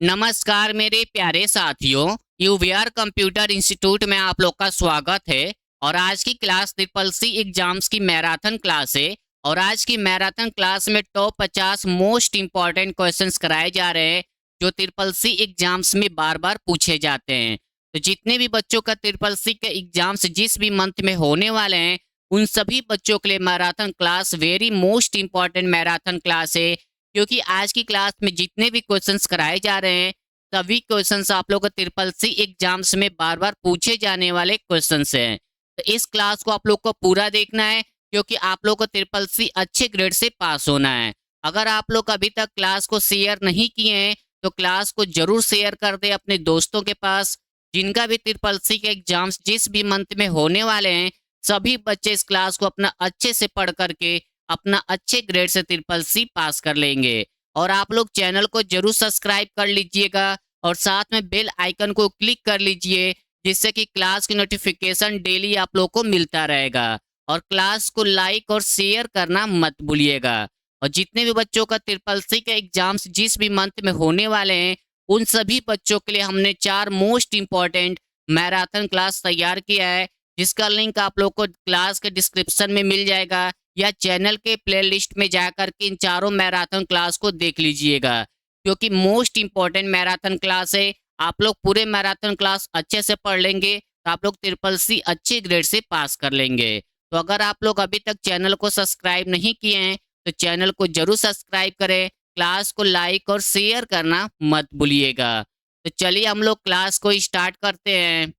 नमस्कार मेरे प्यारे साथियों। यूवीआर कंप्यूटर इंस्टीट्यूट में आप लोग का स्वागत है। और आज की क्लास ट्रिपल सी एग्जाम्स की मैराथन क्लास है। और आज की मैराथन क्लास में टॉप 50 मोस्ट इंपॉर्टेंट क्वेश्चंस कराए जा रहे हैं जो ट्रिपल सी एग्जाम्स में बार बार पूछे जाते हैं। तो जितने भी बच्चों का ट्रिपल सी के एग्जाम्स जिस भी मंथ में होने वाले हैं उन सभी बच्चों के लिए marathon class very most important marathon class है। क्योंकि आज की क्लास में जितने भी क्वेश्चंस कराए जा रहे हैं सभी क्वेश्चंस आप लोग को ट्रिपल सी एग्जाम्स में बार बार पूछे जाने वाले क्वेश्चंस हैं। तो इस क्लास को आप लोग को पूरा देखना है क्योंकि आप लोग को ट्रिपल सी अच्छे ग्रेड से पास होना है। अगर आप लोग अभी तक क्लास को शेयर नहीं किए हैं तो क्लास को जरूर शेयर कर दे अपने दोस्तों के पास। जिनका भी ट्रिपल सी के एग्जाम्स जिस भी मंथ में होने वाले हैं सभी बच्चे इस क्लास को अपना अच्छे से पढ़ करके अपना अच्छे ग्रेड से ट्रिपल सी पास कर लेंगे। और आप लोग चैनल को जरूर सब्सक्राइब कर लीजिएगा और साथ में बेल आइकन को क्लिक कर लीजिए जिससे कि क्लास की नोटिफिकेशन डेली आप लोग को मिलता रहेगा। और क्लास को लाइक और शेयर करना मत भूलिएगा। और जितने भी बच्चों का ट्रिपल सी के एग्जाम्स जिस भी मंथ में होने वाले हैं उन सभी बच्चों के लिए हमने 4 मोस्ट इंपॉर्टेंट मैराथन क्लास तैयार किया है जिसका लिंक आप लोग को क्लास के डिस्क्रिप्शन में मिल जाएगा या चैनल के प्लेलिस्ट में जाकर के इन चारों मैराथन क्लास को देख लीजिएगा क्योंकि मोस्ट इंपॉर्टेंट मैराथन क्लास है। आप लोग पूरे मैराथन क्लास अच्छे से पढ़ लेंगे तो आप लोग ट्रिपल सी अच्छे ग्रेड से पास कर लेंगे। तो अगर आप लोग अभी तक चैनल को सब्सक्राइब नहीं किए हैं तो चैनल को जरूर सब्सक्राइब करें, क्लास को लाइक और शेयर करना मत भूलिएगा। तो चलिए हम लोग क्लास को स्टार्ट करते हैं।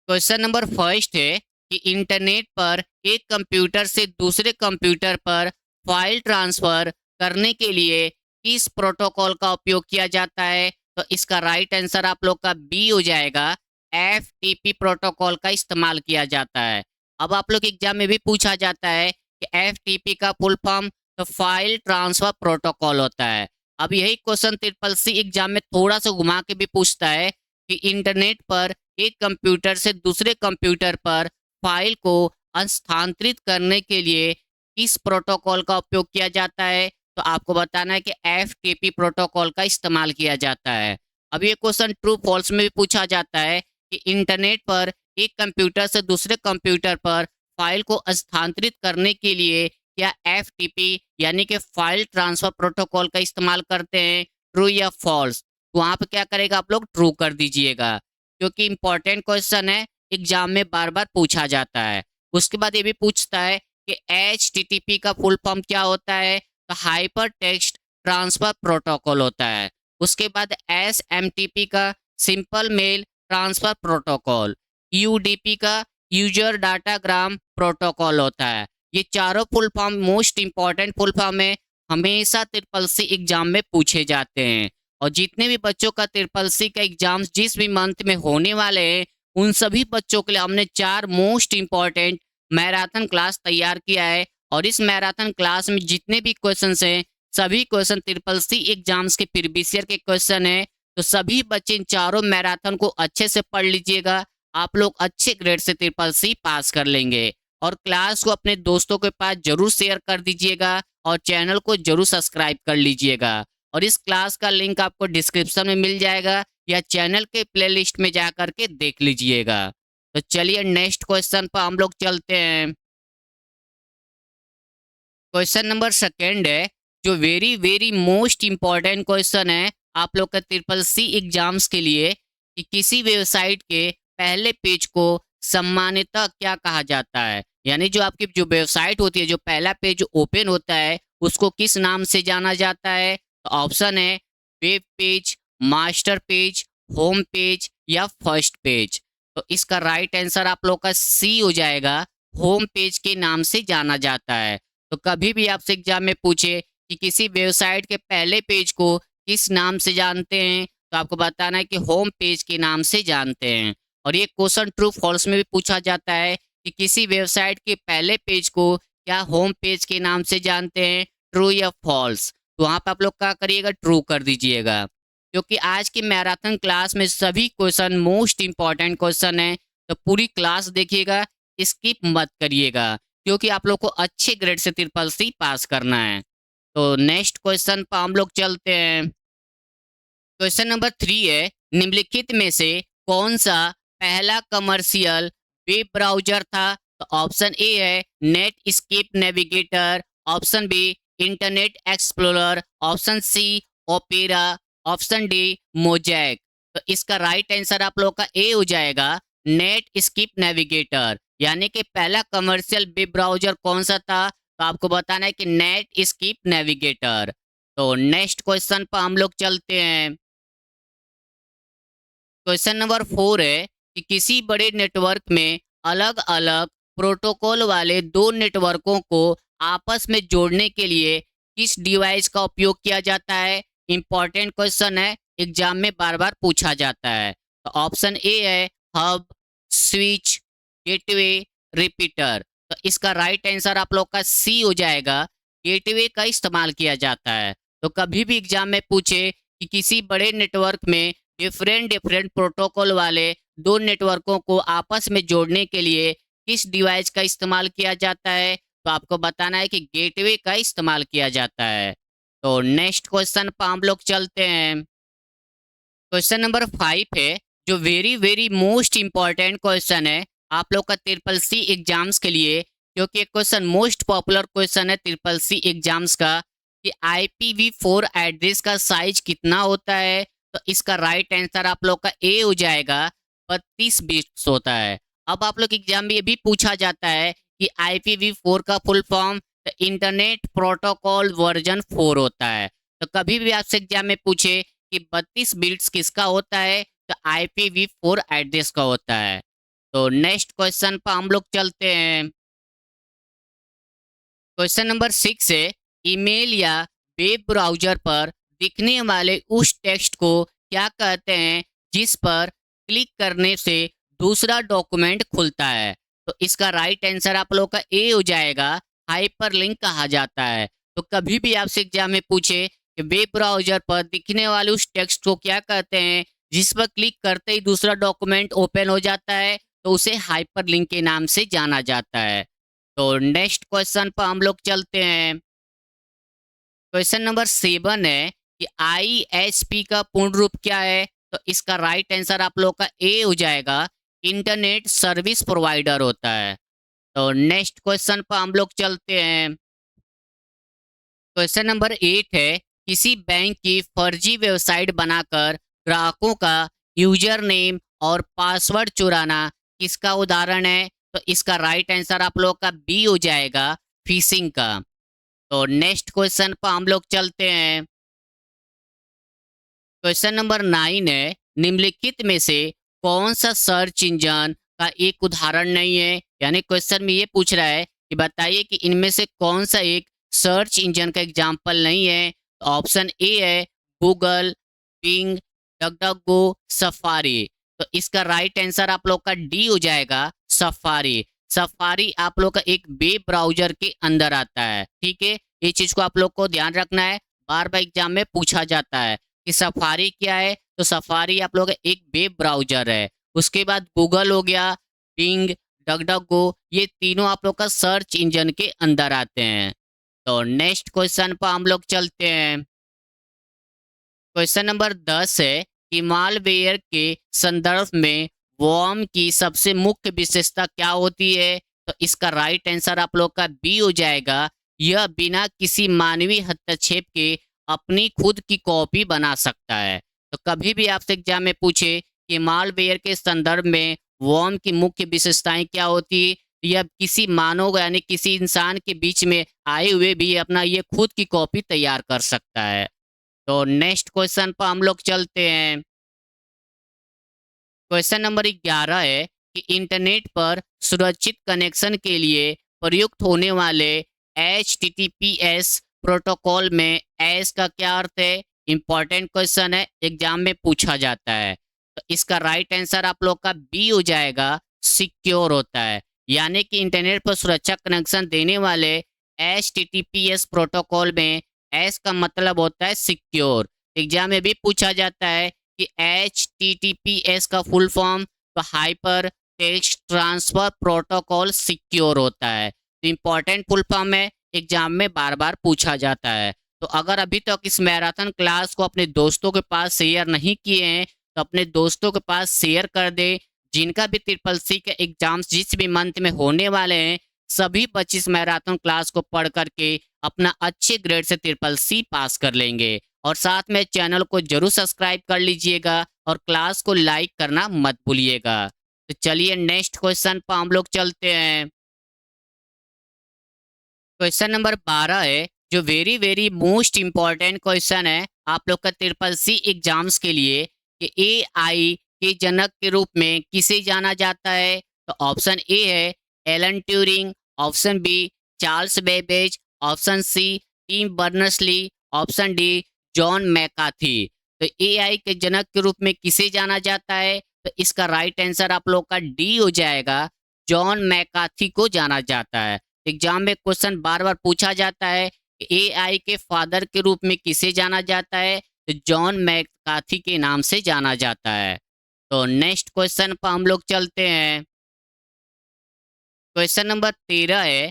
क्वेश्चन नंबर फर्स्ट है कि इंटरनेट पर एक कंप्यूटर से दूसरे कंप्यूटर पर फाइल ट्रांसफर करने के लिए किस प्रोटोकॉल का उपयोग किया जाता है। तो इसका राइट आंसर आप लोग का बी हो जाएगा। एफटीपी प्रोटोकॉल का इस्तेमाल किया जाता है। अब आप लोग एग्जाम में भी पूछा जाता है कि एफटीपी का फुल फॉर्म तो फाइल ट्रांसफर प्रोटोकॉल होता है। अब यही क्वेश्चन ट्रिपल सी एग्जाम में थोड़ा सा घुमा के भी पूछता है कि इंटरनेट पर एक कंप्यूटर से दूसरे कंप्यूटर पर फाइल को स्थानांतरित करने के लिए किस प्रोटोकॉल का उपयोग किया जाता है। तो आपको बताना है कि एफटीपी प्रोटोकॉल का इस्तेमाल किया जाता है। अब ये क्वेश्चन ट्रू फॉल्स में भी पूछा जाता है कि इंटरनेट पर एक कंप्यूटर से दूसरे कंप्यूटर पर फाइल को स्थानांतरित करने के लिए क्या एफटीपी यानी कि फाइल ट्रांसफर प्रोटोकॉल का इस्तेमाल करते हैं, ट्रू या फॉल्स। तो वहां पर क्या करेगा आप लोग ट्रू कर दीजिएगा क्योंकि इंपॉर्टेंट क्वेश्चन है, एग्जाम में बार बार पूछा जाता है। उसके बाद ये भी पूछता है कि HTTP का फुल फॉर्म क्या होता है। तो हाइपर टेक्स्ट ट्रांसफर प्रोटोकॉल होता है। उसके बाद SMTP का simple mail transfer protocol, UDP का यूजर डाटाग्राम प्रोटोकॉल होता है। ये चारों full form most important full form है, हमेशा ट्रिपल सी एग्जाम में पूछे जाते हैं। और जितने भी बच्चों का ट्रिपल सी का एग्जाम्स जिस भी मंथ में होने वाले हैं उन सभी बच्चों के लिए हमने 4 मोस्ट इंपॉर्टेंट मैराथन क्लास तैयार किया है। और इस मैराथन क्लास में जितने भी क्वेश्चंस हैं सभी क्वेश्चन ट्रिपल सी एग्जाम्स के प्रीवियस ईयर के क्वेश्चन हैं। तो सभी बच्चे इन चारों मैराथन को अच्छे से पढ़ लीजिएगा, आप लोग अच्छे ग्रेड से ट्रिपल सी पास कर लेंगे। और क्लास को अपने दोस्तों के पास जरूर शेयर कर दीजिएगा और चैनल को जरूर सब्सक्राइब कर लीजिएगा। और इस क्लास का लिंक आपको डिस्क्रिप्शन में मिल जाएगा या चैनल के प्लेलिस्ट में जा करके देख लीजिएगा। तो चलिए नेक्स्ट क्वेश्चन पर हम लोग चलते हैं। क्वेश्चन नंबर सेकेंड है जो very very most important question है आप लोग का ट्रिपल सी एग्जाम्स के लिए कि किसी वेबसाइट के पहले पेज को सम्मानितः क्या कहा जाता है। यानी जो आपकी जो वेबसाइट होती है जो पहला पेज ओपन होता है उसको किस नाम से जाना जाता है। तो ऑप्शन है web page, master page, home page या फर्स्ट पेज। तो इसका राइट आंसर आप लोग का सी हो जाएगा, होम पेज के नाम से जाना जाता है। तो कभी भी आपसे एग्जाम में पूछे कि किसी वेबसाइट के पहले पेज को किस नाम से जानते हैं तो आपको बताना है कि होम पेज के नाम से जानते हैं। और ये क्वेश्चन ट्रू फॉल्स में भी पूछा जाता है कि किसी वेबसाइट के पहले पेज को क्या होम पेज के नाम से जानते हैं, ट्रू या फॉल्स। तो वहाँ पर आप लोग क्या करिएगा ट्रू कर दीजिएगा क्योंकि आज की मैराथन क्लास में सभी क्वेश्चन मोस्ट इंपॉर्टेंट क्वेश्चन है। तो पूरी क्लास देखिएगा, स्किप मत करिएगा क्योंकि आप लोग को अच्छे ग्रेड से ट्रिपल सी पास करना है। तो नेक्स्ट क्वेश्चन पर हम लोग चलते हैं। क्वेश्चन नंबर 3 है, निम्नलिखित में से कौन सा पहला कमर्शियल वेब ब्राउजर था? तो ऑप्शन ए है Netscape Navigator, option B Internet Explorer, option C Opera, option D Mosaic. तो इसका राइट आंसर आप लोग का ए हो जाएगा, नेट स्केप नेविगेटर। यानी कि पहला कमर्शियल वेब ब्राउजर कौन सा था? तो आपको बताना है कि नेट स्केप नेविगेटर। तो नेक्स्ट क्वेश्चन पर हम लोग चलते हैं। क्वेश्चन नंबर 4 है कि किसी बड़े नेटवर्क में अलग अलग प्रोटोकॉल वाले दो नेटवर्कों को आपस में जोड़ने के लिए किस डिवाइस का उपयोग किया जाता है? इंपॉर्टेंट क्वेश्चन है, एग्जाम में बार बार पूछा जाता है। तो ऑप्शन ए है हब, स्विच, गेटवे, रिपीटर। तो इसका राइट आंसर आप लोग का सी हो जाएगा, गेटवे का इस्तेमाल किया जाता है। तो कभी भी एग्जाम में पूछे कि किसी बड़े नेटवर्क में डिफरेंट डिफरेंट प्रोटोकॉल वाले दो नेटवर्कों को आपस में जोड़ने के लिए किस डिवाइस का इस्तेमाल किया जाता है? तो आपको बताना है कि गेटवे का इस्तेमाल किया जाता है। तो नेक्स्ट क्वेश्चन पर हम लोग चलते हैं। क्वेश्चन नंबर 5 है, जो very very most important question है आप लोग का ट्रिपल सी एग्जाम्स के लिए, क्योंकि एक क्वेश्चन मोस्ट पॉपुलर क्वेश्चन है ट्रिपल सी एग्जाम्स का, कि IPv4 एड्रेस का साइज कितना होता है? तो इसका राइट आंसर आप लोग का ए हो जाएगा, 32 बिट्स होता है। अब आप लोग एग्जाम में ये भी पूछा जाता है कि IPv4 का full form internet protocol version 4 होता है। तो कभी भी आपसे एग्जाम में पूछे कि 32 बिट्स किसका होता है? तो IPv4 एड्रेस का होता है। तो नेक्स्ट क्वेश्चन पर हम लोग चलते हैं। क्वेश्चन नंबर 6 है, ईमेल या वेब ब्राउज़र पर दिखने वाले उस टेक्स्ट को क्या कहते हैं जिस पर क्लिक करने से दूसरा डॉक्यूमेंट खुलता है? तो इसका राइट आंसर आप लोग का ए हो जाएगा, हाइपरलिंक कहा जाता है। तो कभी भी आपसे एग्जाम में पूछे कि वेब ब्राउज़र पर दिखने वाले उस टेक्स्ट को क्या कहते हैं जिस पर क्लिक करते ही दूसरा डॉक्यूमेंट ओपन हो जाता है, तो उसे हाइपरलिंक के नाम से जाना जाता है। तो नेक्स्ट क्वेश्चन पर हम लोग चलते हैं। क्वेश्चन नंबर 7 है कि ISP का पूर्ण रूप क्या है? तो इसका राइट आंसर आप लोग का ए हो जाएगा, इंटरनेट सर्विस प्रोवाइडर होता है। तो नेक्स्ट क्वेश्चन पर हम लोग चलते हैं। क्वेश्चन नंबर 8 है, किसी बैंक की फर्जी वेबसाइट बनाकर ग्राहकों का यूजर नेम और पासवर्ड चुराना किसका उदाहरण है? तो इसका राइट आंसर आप लोग का बी हो जाएगा, फिशिंग का। तो नेक्स्ट क्वेश्चन पर हम लोग चलते हैं। क्वेश्चन नंबर 9 है, निम्नलिखित में से कौन सा सर्च इंजन का एक उदाहरण नहीं है? यानी क्वेश्चन में ये पूछ रहा है कि बताइए कि इनमें से कौन सा एक सर्च इंजन का एग्जाम्पल नहीं है? तो ऑप्शन ए है गूगल, बिंग, डकडकगो, सफारी। तो इसका राइट आंसर आप लोग का डी हो जाएगा, सफारी। सफारी आप लोग का एक वेब ब्राउजर के अंदर आता है। ठीक है, ये चीज को आप लोग को ध्यान रखना है, बार बार एग्जाम में पूछा जाता है कि सफारी क्या है? तो सफारी आप लोग का एक वेब ब्राउजर है। उसके बाद गूगल हो गया, बिंग, डकडकगो, ये तीनों आप लोग का सर्च इंजन के अंदर आते हैं। तो नेक्स्ट क्वेश्चन पर हम लोग चलते हैं। क्वेश्चन नंबर 10 है कि मालवेयर के संदर्भ में वर्म की सबसे मुख्य विशेषता क्या होती है? तो इसका राइट आंसर आप लोग का बी हो जाएगा, यह बिना किसी मानवीय हस्तक्षेप के अपनी खुद की कॉपी बना सकता है। तो कभी भी आपसे एग्जाम में पूछे कि मालवेयर के संदर्भ में वर्म की मुख्य विशेषताएं क्या होती है, यह किसी मानव यानी किसी इंसान के बीच में आए हुए भी अपना ये खुद की कॉपी तैयार कर सकता है। तो नेक्स्ट क्वेश्चन पर हम लोग चलते हैं। क्वेश्चन नंबर 11 है कि इंटरनेट पर सुरक्षित कनेक्शन के लिए प्रयुक्त होने वाले HTTPS प्रोटोकॉल में एस का क्या अर्थ है? इंपॉर्टेंट क्वेश्चन है, एग्जाम में पूछा जाता है। तो इसका राइट आंसर आप लोग का बी हो जाएगा, सिक्योर होता है। यानी कि इंटरनेट पर सुरक्षा कनेक्शन देने वाले HTTPS प्रोटोकॉल में एस का मतलब होता है सिक्योर। एग्जाम में भी पूछा जाता है कि HTTPS का फुल फॉर्म तो hyper text transfer protocol secure होता है। तो इम्पॉर्टेंट फुल फॉर्म है, एग्जाम में बार बार पूछा जाता है। तो अगर अभी तक इस मैराथन क्लास को अपने दोस्तों के पास शेयर नहीं किए हैं तो अपने दोस्तों के पास शेयर कर दे। जिनका भी ट्रिपल सी के एग्जाम्स जिस भी मंथ में होने वाले हैं, सभी बच्चे इस मैराथन क्लास को पढ़ करके अपना अच्छे ग्रेड से ट्रिपल सी पास कर लेंगे। और साथ में चैनल को जरूर सब्सक्राइब कर लीजिएगा और क्लास को लाइक करना मत भूलिएगा। तो चलिए नेक्स्ट क्वेश्चन पर हम लोग चलते हैं। क्वेश्चन नंबर 12 है, जो very very most important question है आप लोग का ट्रिपल सी एग्जाम्स के लिए, कि एआई के जनक के रूप में किसे जाना जाता है। तो ऑप्शन ए है Alan Turing, option B Charles Babbage, option C Tim Berners-Lee, option D John McCarthy. तो एआई के जनक के रूप में किसे जाना जाता है, तो इसका राइट आंसर आप लोग का डी हो जाएगा, जॉन मैकार्थी को जाना जाता है। एग्जाम में क्वेश्चन बार बार पूछा जाता है कि एआई के फादर के रूप में किसे जाना जाता है, तो जॉन मैकार्थी के नाम से जाना जाता है। तो नेक्स्ट क्वेश्चन पर हम लोग चलते हैं। क्वेश्चन नंबर 13 है,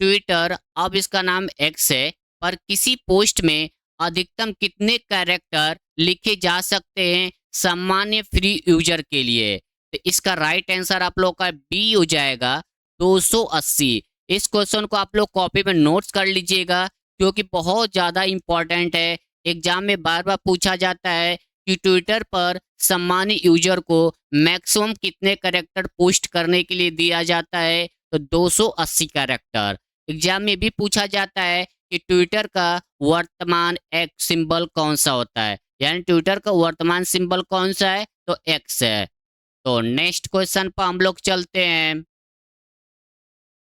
ट्विटर अब इसका नाम एक्स है, पर किसी पोस्ट में अधिकतम कितने कैरेक्टर लिखे जा सकते हैं सामान्य फ्री यूजर के लिए। तो इसका राइट आंसर आप लोग का बी हो जाएगा, 280। इस क्वेश्चन को आप लोग कॉपी में नोट्स कर लीजिएगा क्योंकि बहुत ज़्यादा इंपॉर्टेंट है। एग्जाम में बार बार पूछा जाता है कि ट्विटर पर सामान्य यूजर को मैक्सिमम कितने कैरेक्टर पोस्ट करने के लिए दिया जाता है, तो 280 कैरेक्टर। एग्जाम में भी पूछा जाता है कि ट्विटर का वर्तमान एक्स सिंबल कौन सा होता है, यानी ट्विटर का वर्तमान सिंबल कौन सा है, तो एक्स है। तो नेक्स्ट क्वेश्चन पर हम लोग चलते हैं।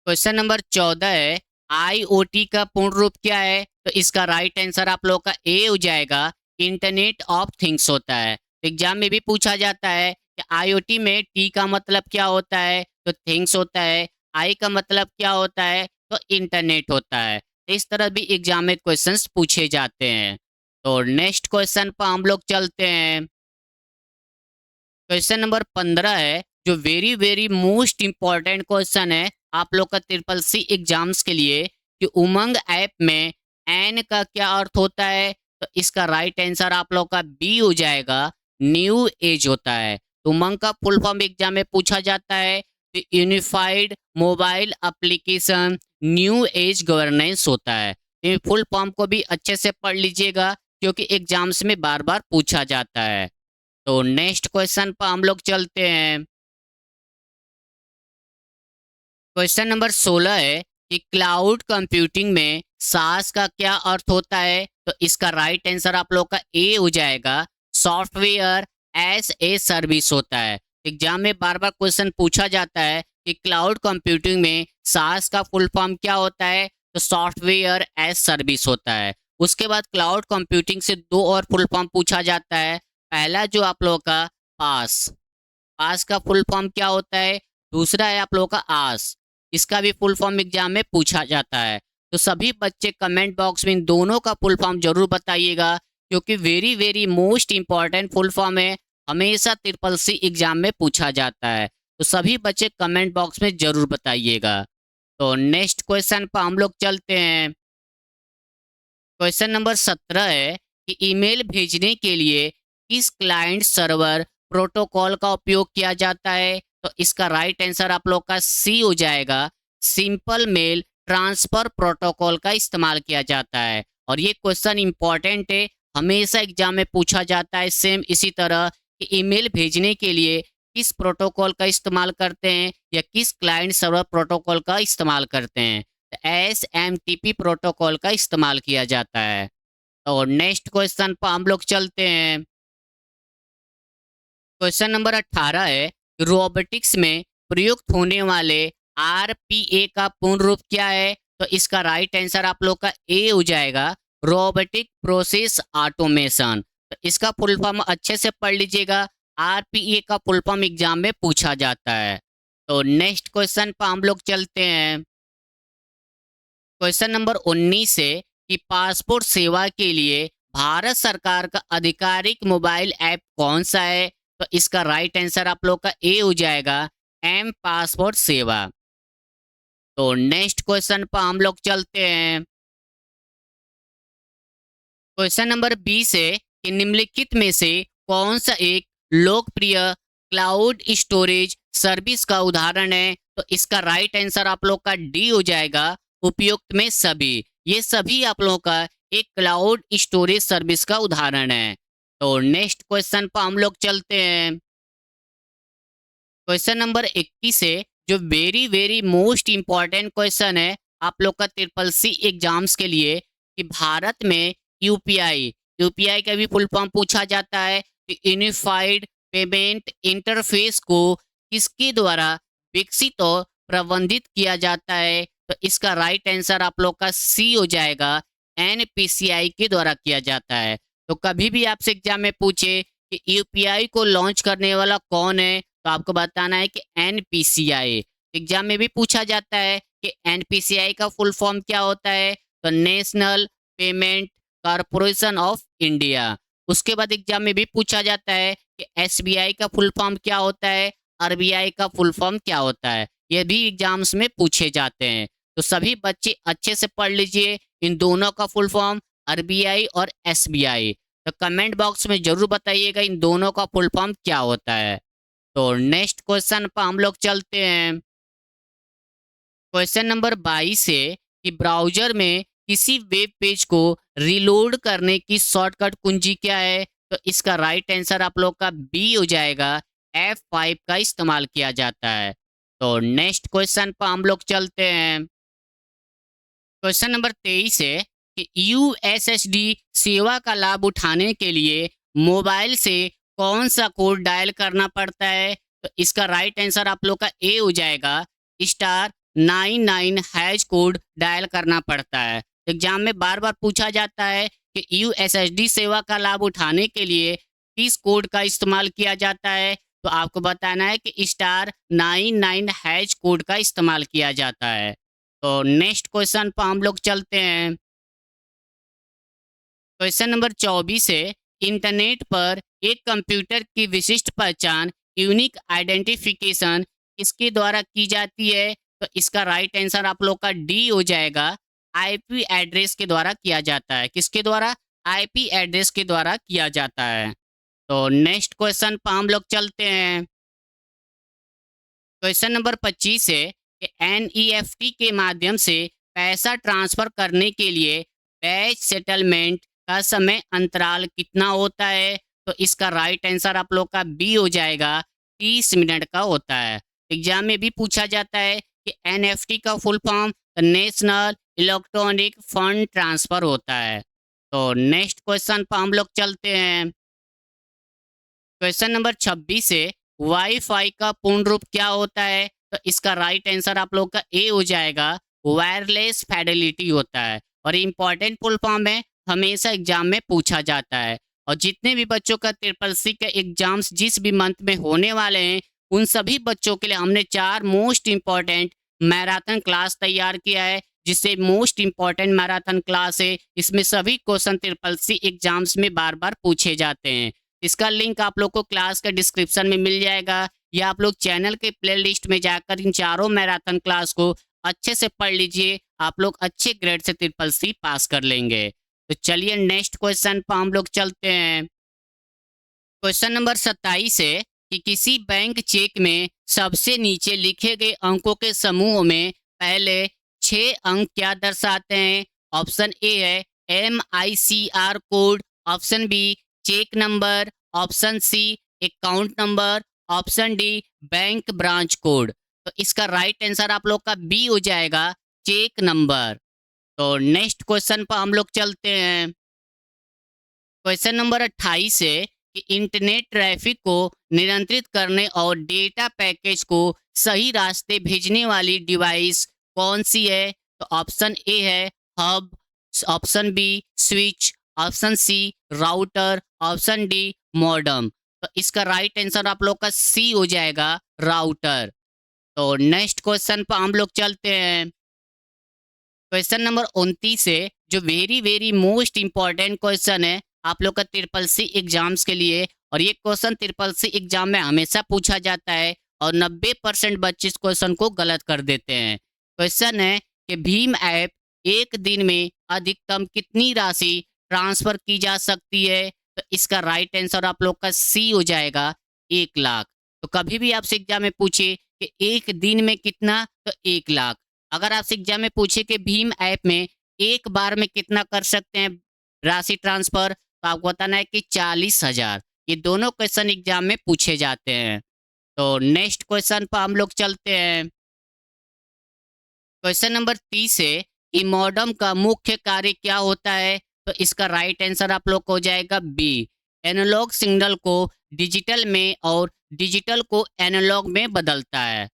क्वेश्चन नंबर 14 है, आईओटी का पूर्ण रूप क्या है। तो इसका राइट आंसर आप लोग का ए हो जाएगा, इंटरनेट ऑफ थिंग्स होता है। एग्जाम में भी पूछा जाता है कि आईओटी में टी का मतलब क्या होता है, तो थिंग्स होता है। आई का मतलब क्या होता है, तो इंटरनेट होता है। इस तरह भी एग्जाम में क्वेश्चंस पूछे जाते हैं। तो नेक्स्ट क्वेश्चन पर हम लोग चलते हैं। क्वेश्चन नंबर 15 है, जो very very most important question है आप लोग का ट्रिपल सी एग्जाम्स के लिए, कि उमंग ऐप में एन का क्या अर्थ होता है। तो इसका राइट आंसर आप लोग का बी हो जाएगा, न्यू एज होता है। तो उमंग का फुल फॉर्म एग्जाम में पूछा जाता है, unified mobile application new age governance होता है। ये फुल फॉर्म को भी अच्छे से पढ़ लीजिएगा क्योंकि एग्जाम्स में बार बार पूछा जाता है। तो नेक्स्ट क्वेश्चन पर हम लोग चलते हैं। क्वेश्चन नंबर 16 है कि क्लाउड कंप्यूटिंग में सास का क्या अर्थ होता है। तो इसका राइट आंसर आप लोग का ए हो जाएगा, सॉफ्टवेयर एज ए सर्विस होता है। एग्जाम में बार बार क्वेश्चन पूछा जाता है कि क्लाउड कंप्यूटिंग में सास का फुल फॉर्म क्या होता है, तो सॉफ्टवेयर एज सर्विस होता है। उसके बाद क्लाउड कंप्यूटिंग से दो और फुल फॉर्म पूछा जाता है। पहला जो आप लोग का पास, पास का फुल फॉर्म क्या होता है। दूसरा है आप लोगों का आस, इसका भी फुल फॉर्म एग्जाम में पूछा जाता है। तो सभी बच्चे कमेंट बॉक्स में इन दोनों का फुल फॉर्म जरूर बताइएगा क्योंकि very very most important full form है, हमेशा ट्रिपल सी एग्जाम में पूछा जाता है। तो सभी बच्चे कमेंट बॉक्स में जरूर बताइएगा। तो नेक्स्ट क्वेश्चन पर हम लोग चलते हैं। क्वेश्चन नंबर 17 है कि ईमेल भेजने के लिए किस क्लाइंट सर्वर प्रोटोकॉल का उपयोग किया जाता है। तो इसका राइट आंसर आप लोग का सी हो जाएगा, सिंपल मेल ट्रांसफर प्रोटोकॉल का इस्तेमाल किया जाता है। और ये क्वेश्चन इंपॉर्टेंट है, हमेशा एग्जाम में पूछा जाता है सेम इसी तरह, कि ईमेल भेजने के लिए किस प्रोटोकॉल का इस्तेमाल करते हैं या किस क्लाइंट सर्वर प्रोटोकॉल का इस्तेमाल करते हैं। SMTP प्रोटोकॉल का इस्तेमाल किया जाता है। और नेक्स्ट क्वेश्चन पर हम लोग चलते हैं। क्वेश्चन नंबर 18 है, रोबोटिक्स में प्रयुक्त होने वाले RPA का पूर्ण रूप क्या है। तो इसका राइट आंसर आप लोग का ए हो जाएगा, रोबोटिक प्रोसेस ऑटोमेशन। तो इसका फुल फॉर्म अच्छे से पढ़ लीजिएगा, RPA का फुल फॉर्म एग्जाम में पूछा जाता है। तो नेक्स्ट क्वेश्चन पर हम लोग चलते हैं। क्वेश्चन नंबर 19 है कि पासपोर्ट सेवा के लिए भारत सरकार का आधिकारिक मोबाइल ऐप कौन सा है। तो इसका राइट आंसर आप लोग का ए हो जाएगा, एम पासपोर्ट सेवा। तो नेक्स्ट क्वेश्चन पर हम लोग चलते हैं। क्वेश्चन नंबर 20 है कि निम्नलिखित में से कौन सा एक लोकप्रिय क्लाउड स्टोरेज सर्विस का उदाहरण है? तो इसका राइट आंसर आप लोग का डी हो जाएगा, उपयुक्त में सभी। ये सभी आप लोगों का एक क्लाउड स्टोरेज सर्विस का उदाहरण है। तो नेक्स्ट क्वेश्चन पर हम लोग चलते हैं। क्वेश्चन नंबर 21 है, जो very very most important question है आप लोग का ट्रिपल सी एग्जाम्स के लिए, कि भारत में यूपीआई यूपीआई का भी फुल फॉर्म पूछा जाता है। यूनिफाइड पेमेंट इंटरफेस को किसके द्वारा विकसित और प्रबंधित किया जाता है? तो इसका राइट आंसर आप लोग का सी हो जाएगा, एनपीसीआई के द्वारा किया जाता है। तो कभी भी आपसे एग्जाम में पूछे कि यूपीआई को लॉन्च करने वाला कौन है, तो आपको बताना है कि एनपीसीआई। एग्जाम में भी पूछा जाता है कि एनपीसीआई का फुल फॉर्म क्या होता है, तो national payment corporation of India. उसके बाद एग्जाम में भी पूछा जाता है कि एसबीआई का फुल फॉर्म क्या होता है, आरबीआई का फुल फॉर्म क्या होता है। ये भी एग्जाम्स में पूछे जाते हैं। तो सभी बच्चे अच्छे से पढ़ लीजिए इन दोनों का फुल फॉर्म, आरबीआई और एसबीआई। तो कमेंट बॉक्स में जरूर बताइएगा इन दोनों का फुल फॉर्म क्या होता है। तो नेक्स्ट क्वेश्चन पर हम लोग चलते हैं। क्वेश्चन नंबर 22 है कि ब्राउजर में किसी वेब पेज को रीलोड करने की शॉर्टकट कुंजी क्या है? तो इसका राइट आंसर आप लोग का बी हो जाएगा, F5 का इस्तेमाल किया जाता है। तो नेक्स्ट क्वेश्चन पर हम लोग चलते हैं। क्वेश्चन नंबर 23 है कि यूएसएसडी सेवा का लाभ उठाने के लिए मोबाइल से कौन सा कोड डायल करना पड़ता है? तो इसका राइट आंसर आप लोग का ए हो जाएगा, *99# कोड डायल करना पड़ता है। एग्जाम में बार बार पूछा जाता है कि यूएसएसडी सेवा का लाभ उठाने के लिए किस कोड का इस्तेमाल किया जाता है? तो आपको बताना है कि *99# कोड का इस्तेमाल किया जाता है। तो नेक्स्ट क्वेश्चन पर हम लोग चलते हैं। क्वेश्चन नंबर 24 है, इंटरनेट पर एक कंप्यूटर की विशिष्ट पहचान यूनिक आइडेंटिफिकेशन किसके द्वारा की जाती है? तो इसका राइट आंसर आप लोग का डी हो जाएगा, आईपी एड्रेस के द्वारा किया जाता है। किसके द्वारा? आईपी एड्रेस के द्वारा किया जाता है। तो नेक्स्ट क्वेश्चन पर हम लोग चलते हैं। क्वेश्चन नंबर 25 है कि एनईएफटी के माध्यम से पैसा ट्रांसफर करने के लिए बैच सेटलमेंट का समय अंतराल कितना होता है? तो इसका राइट आंसर आप लोग का बी हो जाएगा, 30 मिनट का होता है। एग्जाम में भी पूछा जाता है कि एनएफटी का full form national electronic fund transfer होता है। तो नेक्स्ट क्वेश्चन पर हम लोग चलते हैं। क्वेश्चन नंबर 26 है, वाईफाई का पूर्ण रूप क्या होता है? तो इसका राइट आंसर आप लोग का ए हो जाएगा, वायरलेस फिडेलिटी होता है। और इंपॉर्टेंट फुल फॉर्म है, हमेशा एग्जाम में पूछा जाता है। और जितने भी बच्चों का ट्रिपल सी के एग्जाम्स जिस भी मंथ में होने वाले हैं, उन सभी बच्चों के लिए हमने 4 मोस्ट इंपॉर्टेंट मैराथन क्लास तैयार किया है, जिससे मोस्ट इंपॉर्टेंट मैराथन क्लास है। इसमें सभी क्वेश्चन ट्रिपल सी एग्जाम्स में बार बार पूछे जाते हैं। इसका लिंक आप लोग को क्लास के डिस्क्रिप्शन में मिल जाएगा, या आप लोग चैनल के प्लेलिस्ट में जाकर इन चारों मैराथन क्लास को अच्छे से पढ़ लीजिए। आप लोग अच्छे ग्रेड से ट्रिपल सी पास कर लेंगे। तो चलिए नेक्स्ट क्वेश्चन पर हम लोग चलते हैं। क्वेश्चन नंबर 27 है कि किसी बैंक चेक में सबसे नीचे लिखे गए अंकों के समूह में पहले 6 अंक क्या दर्शाते हैं? ऑप्शन ए है MICR code, option B cheque number, option C account number, option D bank branch code. तो इसका राइट आंसर आप लोग का बी हो जाएगा, चेक नंबर। तो नेक्स्ट क्वेश्चन पर हम लोग चलते हैं। क्वेश्चन नंबर 28 है कि इंटरनेट ट्रैफिक को नियंत्रित करने और डेटा पैकेज को सही रास्ते भेजने वाली डिवाइस कौन सी है? तो ऑप्शन ए है hub, option B switch, option C router, option D modem. तो इसका राइट आंसर आप लोग का सी हो जाएगा, राउटर। तो नेक्स्ट क्वेश्चन पर हम लोग चलते हैं। क्वेश्चन नंबर 29 है, जो very very most important question है आप लोग का ट्रिपल सी एग्जाम्स के लिए। और ये क्वेश्चन ट्रिपल सी एग्जाम में हमेशा पूछा जाता है, और 90% बच्चे इस क्वेश्चन को गलत कर देते हैं। क्वेश्चन है कि भीम ऐप एक दिन में अधिकतम कितनी राशि ट्रांसफर की जा सकती है? तो इसका राइट आंसर आप लोग का सी हो जाएगा 1 लाख। तो कभी भी आपसे एग्जाम में पूछे कि एक दिन में कितना, तो 1 लाख। अगर आपसे एग्जाम में पूछे कि भीम ऐप में एक बार में कितना कर सकते हैं राशि ट्रांसफर, तो आपको बताना है कि 40,000। ये दोनों क्वेश्चन एग्जाम में पूछे जाते हैं। तो नेक्स्ट क्वेश्चन पर हम लोग चलते हैं। क्वेश्चन नंबर 30 है कि मॉडेम का मुख्य कार्य क्या होता है? तो इसका राइट आंसर आप लोग को हो जाएगा बी। एनालॉग सिग्नल को डिजिटल में और डिजिटल को एनालॉग में बदलता है।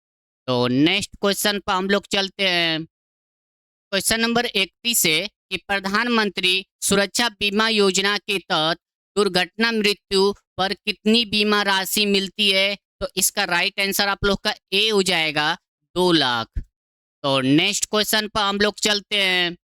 तो नेक्स्ट क्वेश्चन पर हम लोग चलते हैं। क्वेश्चन नंबर 31 है कि प्रधानमंत्री सुरक्षा बीमा योजना के तहत दुर्घटना मृत्यु पर कितनी बीमा राशि मिलती है? तो इसका राइट आंसर आप लोग का ए हो जाएगा 2 लाख। तो नेक्स्ट क्वेश्चन पर हम लोग चलते हैं।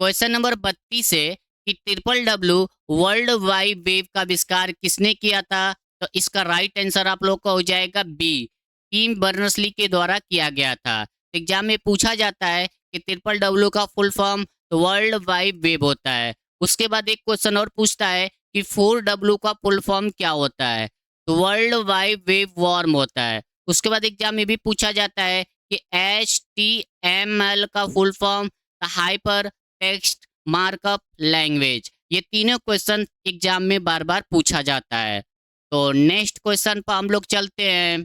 क्वेश्चन नंबर 32 है कि triple W world wide web का आविष्कार किसने किया था? तो इसका राइट आंसर आप लोग का हो जाएगा बी। टिम बर्नर्स-ली के द्वारा किया गया था। एग्जाम में पूछा जाता है कि ट्रिपल डब्ल्यू का full form world wide web होता है। उसके बाद एक क्वेश्चन और पूछता है कि 4W का फुल फॉर्म क्या होता है? तो वर्ल्ड वाइड वेब वॉर्म होता है। उसके बाद एग्जाम में भी पूछा जाता है कि HTML का full form hyper text markup language. ये तीनों क्वेश्चन एग्जाम में बार बार पूछा जाता है। तो नेक्स्ट क्वेश्चन पर हम लोग चलते हैं।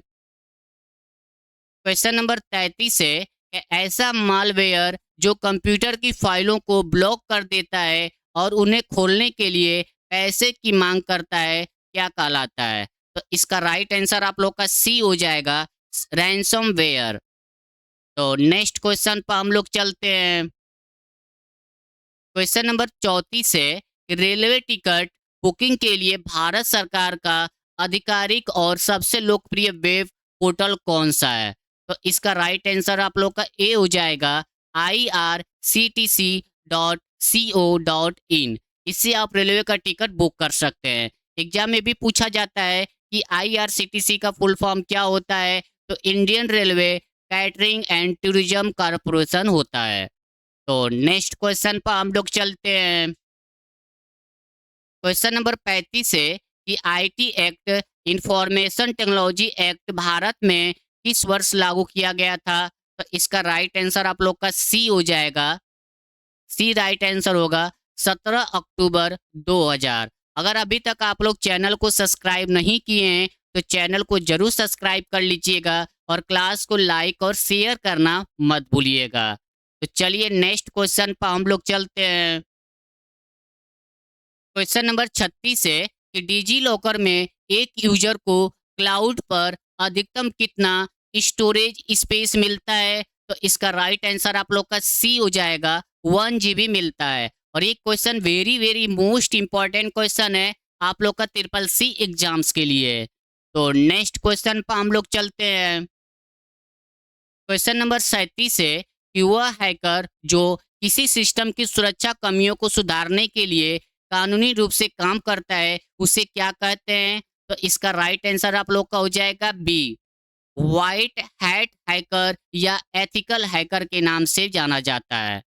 क्वेश्चन नंबर 33 है कि ऐसा मालवेयर जो कंप्यूटर की फाइलों को ब्लॉक कर देता है और उन्हें खोलने के लिए पैसे की मांग करता है, क्या कहलाता है? तो इसका राइट आंसर आप लोग का सी हो जाएगा, रैंसमवेयर। तो नेक्स्ट क्वेश्चन पर हम लोग चलते हैं। क्वेश्चन नंबर 34 है कि रेलवे टिकट बुकिंग के लिए भारत सरकार का आधिकारिक और सबसे लोकप्रिय वेब पोर्टल कौन सा है? तो इसका राइट आंसर आप लोग का ए हो जाएगा, irctc.co.in। इससे आप रेलवे का टिकट बुक कर सकते हैं। एग्जाम में भी पूछा जाता है कि IRCTC का फुल फॉर्म क्या होता है? तो Indian railway catering and tourism corporation होता है। तो नेक्स्ट क्वेश्चन पर हम लोग चलते हैं। क्वेश्चन नंबर 35 है कि IT act information technology act Bharat में किस वर्ष लागू किया गया था? तो इसका राइट आंसर आप लोग का सी हो जाएगा। सी राइट आंसर होगा 17 अक्टूबर 2000। अगर अभी तक आप लोग चैनल को सब्सक्राइब नहीं किए हैं तो चैनल को जरूर सब्सक्राइब कर लीजिएगा और क्लास को लाइक और शेयर करना मत भूलिएगा। तो चलिए नेक्स्ट क्वेश्चन पर हम लोग चलते हैं। क्वेश्चन नंबर 36 है कि डिजी लॉकर में एक यूजर को क्लाउड पर अधिकतम कितना स्टोरेज स्पेस मिलता है? तो इसका राइट आंसर आप लोग का सी हो जाएगा, 1 GB मिलता है। और ये question very very most important question है आप लोग का CCC एग्जाम्स के लिए। तो नेक्स्ट क्वेश्चन पर हम लोग चलते हैं। क्वेश्चन नंबर 37 है कि वह हैकर जो किसी सिस्टम की सुरक्षा कमियों को सुधारने के लिए कानूनी रूप से काम करता है उसे क्या कहते हैं? तो इसका राइट आंसर आप लोग का हो जाएगा बी। व्हाइट हैट हैकर या एथिकल हैकर के नाम से जाना जाता है।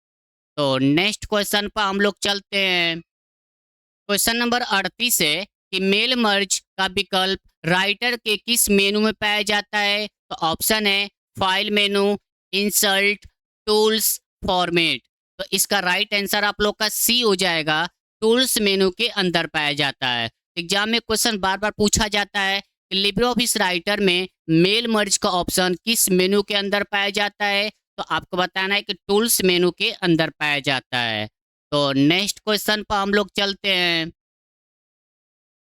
तो नेक्स्ट क्वेश्चन पर हम लोग चलते हैं। क्वेश्चन नंबर 38 है कि मेल मर्ज का विकल्प राइटर के किस मेनू में पाया जाता है? तो ऑप्शन है file menu, insert, tools, format. तो इसका राइट आंसर आप लोग का सी हो जाएगा, टूल्स मेनू के अंदर पाया जाता है। एग्जाम में क्वेश्चन बार बार पूछा जाता है कि लिब्रे ऑफिस राइटर में मेल मर्ज का ऑप्शन किस मेनू के अंदर पाया जाता है? तो आपको बताना है कि टूल्स मेनू के अंदर पाया जाता है। तो नेक्स्ट क्वेश्चन पर हम लोग चलते हैं।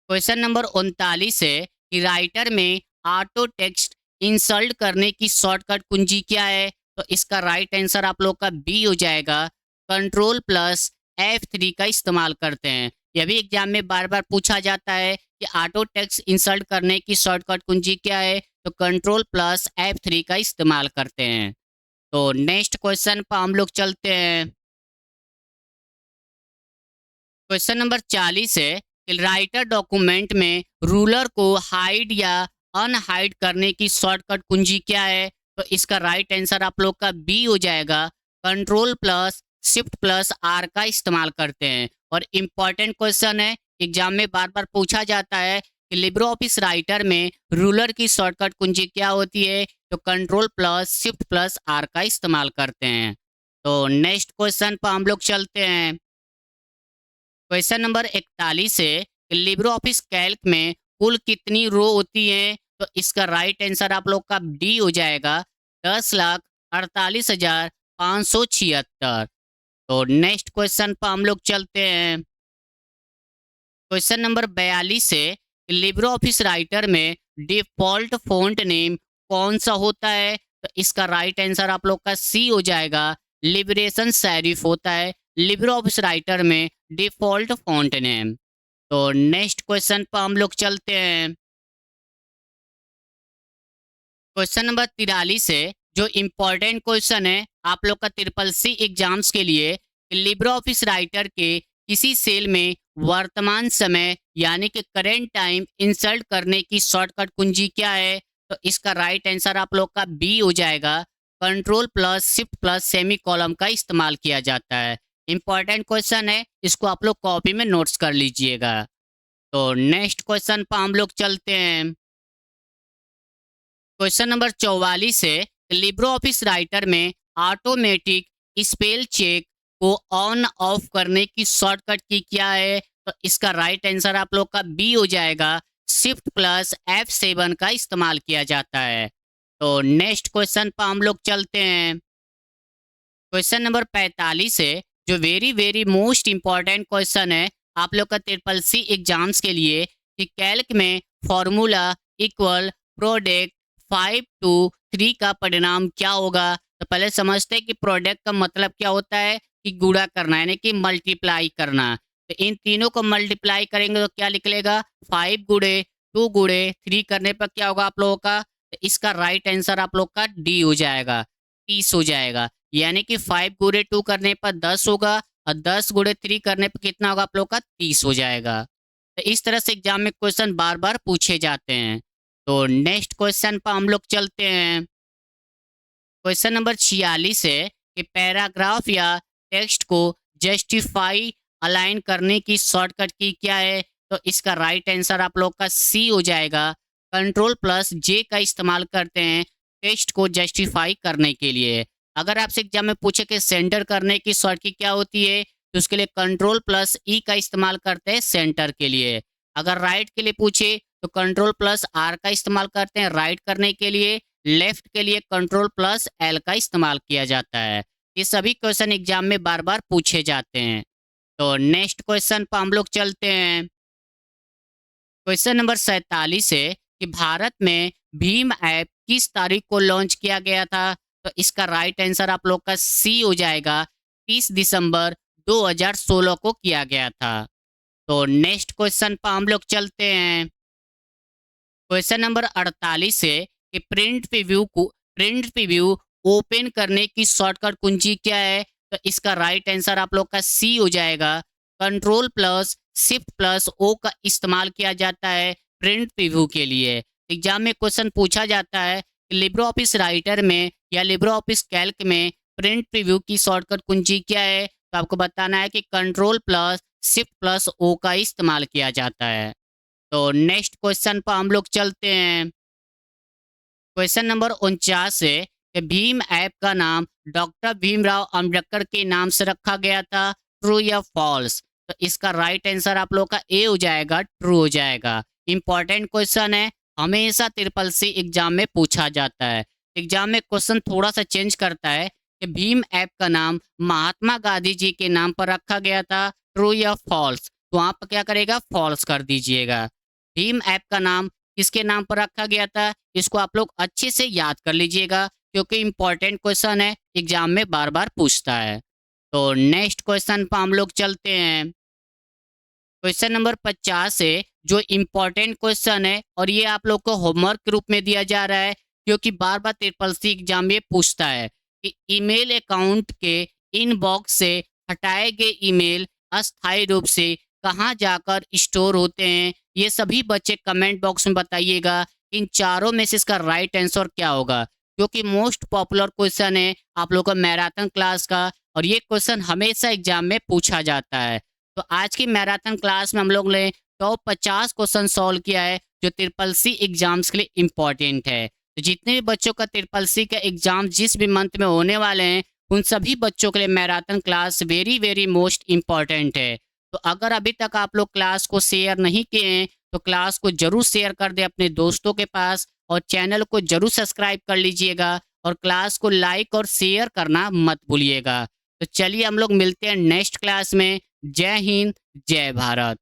क्वेश्चन नंबर 39 है कि राइटर में ऑटो टेक्स्ट इंसर्ट करने की शॉर्टकट कुंजी क्या है? तो इसका राइट आंसर आप लोग का बी हो जाएगा, Ctrl+F3 का इस्तेमाल करते हैं। यह भी एग्जाम में बार बार पूछा जाता है कि ऑटो टेक्स्ट इंसर्ट करने की शॉर्टकट कुंजी क्या है? तो Ctrl+F3 का इस्तेमाल करते हैं। तो नेक्स्ट क्वेश्चन पर हम लोग चलते हैं। क्वेश्चन नंबर 40 है कि राइटर डॉक्यूमेंट में रूलर को हाइड या अनहाइड करने की शॉर्टकट कुंजी क्या है? तो इसका राइट आंसर आप लोग का बी हो जाएगा, शिफ्ट प्लस आर का इस्तेमाल करते हैं। और इम्पॉर्टेंट क्वेश्चन है, एग्जाम में बार बार पूछा जाता है कि लिब्रो ऑफिस राइटर में रूलर की शॉर्टकट कुंजी क्या होती है, तो control plus shift plus R का इस्तेमाल करते हैं। तो नेक्स्ट क्वेश्चन पर हम लोग चलते हैं। क्वेश्चन नंबर 41 है कि लिब्रो ऑफिस कैल्क में कुल कितनी रो होती हैं, तो इसका राइट आंसर आप लोग का डी हो जाएगा 10,48,576। तो नेक्स्ट क्वेश्चन पर हम लोग चलते हैं। क्वेश्चन नंबर 42 है कि लिब्रो ऑफिस राइटर में डिफॉल्ट फ़ॉन्ट नेम कौन सा होता है, तो इसका राइट आंसर आप लोग का सी हो जाएगा, लिबरेशन सेरिफ होता है लिब्रो ऑफिस राइटर में डिफॉल्ट फ़ॉन्ट नेम। तो नेक्स्ट क्वेश्चन पर हम लोग चलते हैं। क्वेश्चन नंबर 43 है, जो इम्पोर्टेंट क्वेश्चन है आप लोग का ट्रिपल सी एग्जाम्स के लिए, लिब्रो ऑफिस राइटर के किसी सेल में वर्तमान समय यानी कि करेंट टाइम इंसर्ट करने की शॉर्टकट कुंजी क्या है, तो इसका राइट आंसर आप लोग का बी हो जाएगा, control plus shift plus semi column का इस्तेमाल किया जाता है। इंपॉर्टेंट क्वेश्चन है, इसको आप लोग कॉपी में नोट्स कर लीजिएगा। तो नेक्स्ट क्वेश्चन पर हम लोग चलते हैं। क्वेश्चन नंबर 44 है, लिब्रो ऑफिस राइटर में ऑटोमेटिक स्पेल चेक को ऑन ऑफ करने की शॉर्टकट की क्या है, तो इसका राइट आंसर आप लोग का बी हो जाएगा, शिफ्ट प्लस F7 का इस्तेमाल किया जाता है। तो नेक्स्ट क्वेश्चन पर हम लोग चलते हैं। क्वेश्चन नंबर 45 है, जो very very most important question है आप लोग का ट्रिपल सी एग्जाम्स के लिए, कि कैल्क में फॉर्मूला इक्वल प्रोडक्ट 5 to 3 का परिणाम क्या होगा। तो पहले समझते हैं कि प्रोडक्ट का मतलब क्या होता है, कि गुणा करना यानी कि मल्टीप्लाई करना। तो इन तीनों को मल्टीप्लाई करेंगे तो क्या निकलेगा, 5 गुणे 2 गुणे 3 करने पर क्या होगा आप लोगों का, तो इसका राइट आंसर आप लोग का डी हो जाएगा, 30 हो जाएगा। यानी कि 5 गुणे 2 करने पर 10 होगा, और 10 गुणे 3 करने पर कितना होगा आप लोग का, 30 हो जाएगा। तो इस तरह से एग्जाम में क्वेश्चन बार बार पूछे जाते हैं। तो नेक्स्ट क्वेश्चन पर हम लोग चलते हैं। क्वेश्चन नंबर 46 है कि पैराग्राफ या टेक्स्ट को जस्टिफाई अलाइन करने की शॉर्टकट की क्या है, तो इसका राइट आंसर आप लोग का सी हो जाएगा, कंट्रोल प्लस जे का इस्तेमाल करते हैं टेक्स्ट को जस्टिफाई करने के लिए। अगर आपसे एग्जाम में पूछे कि सेंटर करने की शॉर्टकट क्या होती है, तो उसके लिए कंट्रोल प्लस ई का इस्तेमाल करते हैं सेंटर के लिए। अगर राइट के लिए पूछे तो कंट्रोल प्लस आर का इस्तेमाल करते हैं राइट करने के लिए, लेफ्ट के लिए कंट्रोल प्लस एल का इस्तेमाल किया जाता है। ये सभी क्वेश्चन एग्जाम में बार बार पूछे जाते हैं। तो नेक्स्ट क्वेश्चन पर हम लोग चलते हैं। क्वेश्चन नंबर 47 है कि भारत में भीम ऐप किस तारीख को लॉन्च किया गया था, तो इसका राइट आंसर आप लोग का सी हो जाएगा, 30 दिसंबर 2016 को किया गया था। तो नेक्स्ट क्वेश्चन पर हम लोग चलते हैं। क्वेश्चन नंबर 48 है कि प्रिंट प्रीव्यू ओपन करने की शॉर्टकट कुंजी क्या है, तो इसका राइट आंसर आप लोग का सी हो जाएगा, control plus shift plus O का इस्तेमाल किया जाता है प्रिंट प्रीव्यू के लिए। एग्जाम में क्वेश्चन पूछा जाता है कि लिब्रो ऑफिस राइटर में या लिब्रो ऑफिस कैल्क में प्रिंट प्रीव्यू की शॉर्टकट कुंजी क्या है, तो आपको बताना है कि control plus shift plus O का इस्तेमाल किया जाता है। तो नेक्स्ट क्वेश्चन पर हम लोग चलते हैं। क्वेश्चन नंबर 49 है कि भीम ऐप का नाम डॉक्टर भीमराव अंबेडकर के नाम से रखा गया था, ट्रू या फॉल्स, तो इसका राइट आंसर आप लोग का ए हो जाएगा, ट्रू हो जाएगा। इंपॉर्टेंट क्वेश्चन है, हमेशा ट्रिपल सी एग्जाम में पूछा जाता है। एग्जाम में क्वेश्चन थोड़ा सा चेंज करता है कि भीम ऐप का नाम महात्मा गांधी जी के नाम पर रखा गया था, ट्रू या फॉल्स, तो वहाँ पर क्या करेगा, फॉल्स कर दीजिएगा। भीम ऐप का नाम किसके नाम पर रखा गया था, इसको आप लोग अच्छे से याद कर लीजिएगा, क्योंकि इंपॉर्टेंट क्वेश्चन है, एग्जाम में बार बार पूछता है। तो नेक्स्ट क्वेश्चन पर हम लोग चलते हैं। क्वेश्चन नंबर 50 है, जो इम्पोर्टेंट क्वेश्चन है और ये आप लोग को होमवर्क के रूप में दिया जा रहा है, क्योंकि बार बार ट्रिपल सी एग्जाम में पूछता है कि ईमेल अकाउंट के इनबॉक्स से हटाए गए ईमेल अस्थायी रूप से कहाँ जाकर स्टोर होते हैं। ये सभी बच्चे कमेंट बॉक्स में बताइएगा, इन चारों में से इसका राइट आंसर क्या होगा, क्योंकि मोस्ट पॉपुलर क्वेश्चन है आप लोग का मैराथन क्लास का, और ये क्वेश्चन हमेशा एग्जाम में पूछा जाता है। तो आज की मैराथन क्लास में हम लोग ने टॉप 50 क्वेश्चन सॉल्व किया है जो ट्रिपल सी एग्जाम्स के लिए इम्पोर्टेंट है। तो जितने भी बच्चों का ट्रिपल सी का एग्जाम जिस भी मंथ में होने वाले हैं उन सभी बच्चों के लिए marathon class very very most important है। तो अगर अभी तक आप लोग क्लास को शेयर नहीं किए हैं तो क्लास को जरूर शेयर कर दें अपने दोस्तों के पास और चैनल को जरूर सब्सक्राइब कर लीजिएगा और क्लास को लाइक और शेयर करना मत भूलिएगा। तो चलिए हम लोग मिलते हैं नेक्स्ट क्लास में। जय हिंद, जय भारत।